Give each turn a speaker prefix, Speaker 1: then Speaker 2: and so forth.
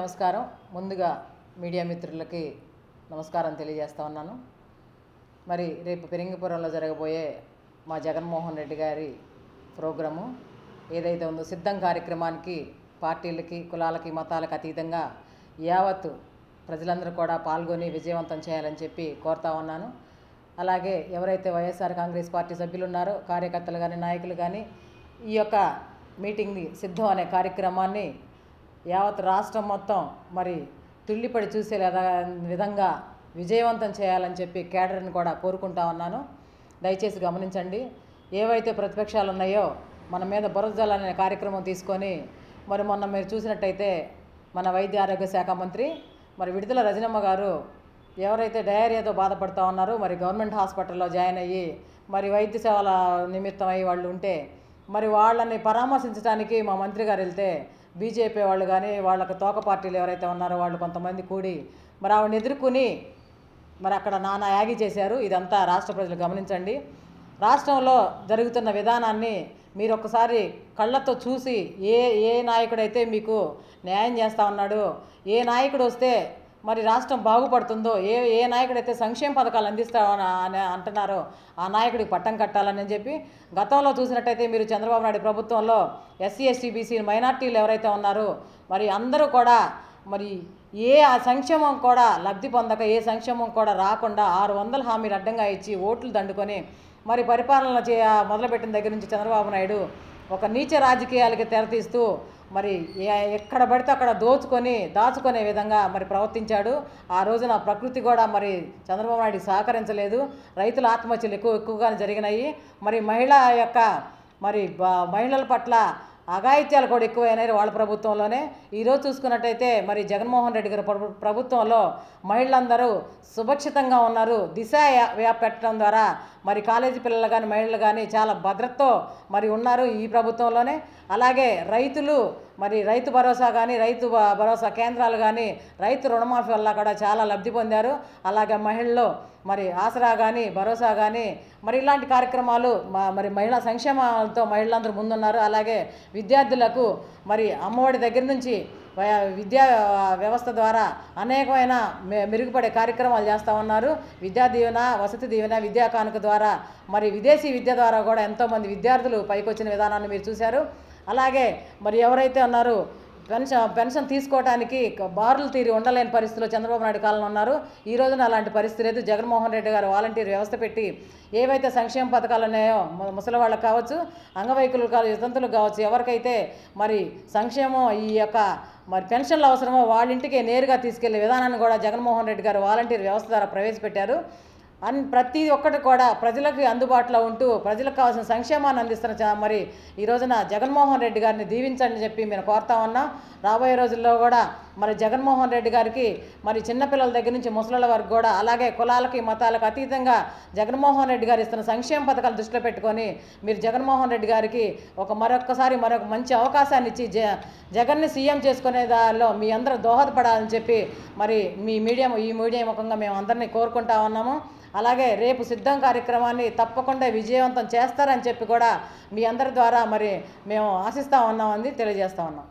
Speaker 1: నమస్కారం. ముందుగా మీడియా మిత్రులకి నమస్కారం తెలియజేస్తా ఉన్నాను. మరి రేపు పెరింగిపురంలో జరగబోయే మా జగన్మోహన్ రెడ్డి గారి ప్రోగ్రాము ఏదైతే ఉందో సిద్ధం కార్యక్రమానికి పార్టీలకి, కులాలకి, మతాలకు అతీతంగా యావత్తు ప్రజలందరూ కూడా పాల్గొని విజయవంతం చేయాలని చెప్పి కోరుతా ఉన్నాను. అలాగే ఎవరైతే వైఎస్ఆర్ కాంగ్రెస్ పార్టీ సభ్యులు ఉన్నారో, కార్యకర్తలు కానీ, నాయకులు కానీ ఈ యొక్క మీటింగ్ని సిద్ధం అనే కార్యక్రమాన్ని యావత్ రాష్ట్రం మొత్తం మరి తుళ్ళిపడి చూసే విధంగా విజయవంతం చేయాలని చెప్పి కేడర్ని కూడా కోరుకుంటా ఉన్నాను. దయచేసి గమనించండి. ఏవైతే ప్రతిపక్షాలు ఉన్నాయో మన మీద బురద జల్లనే కార్యక్రమం తీసుకొని మరి మొన్న మీరు చూసినట్టయితే మన వైద్య ఆరోగ్య శాఖ మంత్రి మరి విడుదల రజనమ్మ గారు ఎవరైతే డయేరియాతో బాధపడుతూ ఉన్నారో మరి గవర్నమెంట్ హాస్పిటల్లో జాయిన్ అయ్యి మరి వైద్య సేవల నిమిత్తం అయ్యి వాళ్ళు ఉంటే మరి వాళ్ళని పరామర్శించడానికి మా మంత్రి గారు వెళ్తే బీజేపీ వాళ్ళు కానీ వాళ్ళకి తోక పార్టీలు ఎవరైతే ఉన్నారో వాళ్ళు కొంతమంది కూడి మరి ఆవిడని ఎదుర్కొని మరి అక్కడ నానా యాగి చేశారు. ఇదంతా రాష్ట్ర ప్రజలు గమనించండి. రాష్ట్రంలో జరుగుతున్న విధానాన్ని మీరు ఒక్కసారి కళ్ళతో చూసి ఏ నాయకుడైతే మీకు న్యాయం చేస్తూ ఉన్నాడో, ఏ నాయకుడు వస్తే మరి రాష్ట్రం బాగుపడుతుందో, ఏ నాయకుడైతే సంక్షేమ పథకాలు అందిస్తామని అంటున్నారో ఆ నాయకుడికి పట్టం కట్టాలని చెప్పి గతంలో చూసినట్టయితే మీరు చంద్రబాబు నాయుడు ప్రభుత్వంలో ఎస్సీ, ఎస్టీ, బీసీ మైనార్టీలు ఎవరైతే ఉన్నారో మరి అందరూ కూడా మరి ఏ సంక్షేమం కూడా లబ్ధి పొందక, ఏ సంక్షేమం కూడా రాకుండా 600 హామీలు అడ్డంగా ఇచ్చి ఓట్లు దండుకొని మరి పరిపాలన మొదలుపెట్టిన దగ్గర నుంచి చంద్రబాబు నాయుడు ఒక నీచ రాజకీయాలకి తెరతీస్తూ మరి ఎక్కడ పడితే అక్కడ దాచుకునే విధంగా మరి ప్రవర్తించాడు. ఆ రోజున ప్రకృతి కూడా మరి చంద్రబాబు నాయుడికి సహకరించలేదు. రైతుల ఆత్మహత్యలు ఎక్కువగానే జరిగినాయి. మరి మహిళల పట్ల అఘాయిత్యాలు కూడా ఎక్కువైనాయి వాళ్ళ ప్రభుత్వంలోనే. ఈరోజు చూసుకున్నట్టయితే మరి జగన్మోహన్ రెడ్డి గారి ప్రభుత్వంలో మహిళలందరూ సురక్షితంగా ఉన్నారు. దిశ యాప్ పెట్టడం ద్వారా మరి కాలేజీ పిల్లలు కానీ, మహిళలు కానీ చాలా భద్రతతో మరి ఉన్నారు ఈ ప్రభుత్వంలోనే. అలాగే రైతులు మరి రైతు భరోసా కానీ, రైతు భరోసా కేంద్రాలు కానీ, రైతు రుణమాఫీ వల్ల కూడా చాలా లబ్ధి పొందారు. అలాగే మహిళలు మరి ఆసరా కానీ, భరోసా కానీ మరి ఇలాంటి కార్యక్రమాలు మరి మహిళా సంక్షేమాలతో మహిళలందరూ ముందున్నారు. అలాగే విద్యార్థులకు మరి అమ్మఒడి దగ్గర నుంచి విద్యా వ్యవస్థ ద్వారా అనేకమైన మెరుగుపడే కార్యక్రమాలు చేస్తూ ఉన్నారు. విద్యా దీవెన, వసతి దీవెన, విద్యా కానుక ద్వారా మరి విదేశీ విద్య ద్వారా కూడా ఎంతోమంది విద్యార్థులు పైకి వచ్చిన విధానాన్ని మీరు చూశారు. అలాగే మరి ఎవరైతే ఉన్నారో పెన్షన్ తీసుకోవడానికి బారులు తీరి ఉండలేని పరిస్థితిలో చంద్రబాబు నాయుడు కాలంలో ఉన్నారు. ఈ రోజున అలాంటి పరిస్థితి లేదు. జగన్మోహన్ రెడ్డి గారు వాలంటీర్ వ్యవస్థ పెట్టి ఏవైతే సంక్షేమ పథకాలు ఉన్నాయో ముసలి వాళ్ళకు కావచ్చు, అంగవైకల్యులు కావచ్చు, వితంతులకు కావచ్చు, ఎవరికైతే మరి సంక్షేమం ఈ యొక్క మరి పెన్షన్లు అవసరమో వాళ్ళ ఇంటికి నేరుగా తీసుకెళ్లే విధానాన్ని కూడా జగన్మోహన్ రెడ్డి గారు వాలంటీర్ వ్యవస్థ ద్వారా ప్రవేశపెట్టారు. ప్రతి ఒక్కటి కూడా ప్రజలకు అందుబాటులో ఉంటూ ప్రజలకు కావాల్సిన సంక్షేమాన్ని అందిస్తున్న మరి ఈ రోజున జగన్మోహన్ రెడ్డి గారిని దీవించండి చెప్పి మేము కోరుతా ఉన్నాం. రాబోయే రోజుల్లో కూడా మరి జగన్మోహన్ రెడ్డి గారికి మరి చిన్నపిల్లల దగ్గర నుంచి ముసలిళ్ళ వరకు కూడా అలాగే కులాలకి, మతాలకు అతీతంగా జగన్మోహన్ రెడ్డి గారు ఇస్తున్న సంక్షేమ పథకాలు దృష్టిలో పెట్టుకొని మీరు జగన్మోహన్ రెడ్డి గారికి మరొక మంచి అవకాశాన్ని ఇచ్చి జగన్ని సీఎం చేసుకునే దానిలో మీ అందరూ దోహదపడాలని చెప్పి మరి ఈ మీడియా ముఖంగా మేము అందరినీ కోరుకుంటా ఉన్నాము. అలాగే రేపు సిద్ధం కార్యక్రమాన్ని తప్పకుండా విజయవంతం చేస్తారని చెప్పి కూడా మీ అందరి ద్వారా మరి మేము ఆశిస్తూ ఉన్నామని తెలియజేస్తూ ఉన్నాం.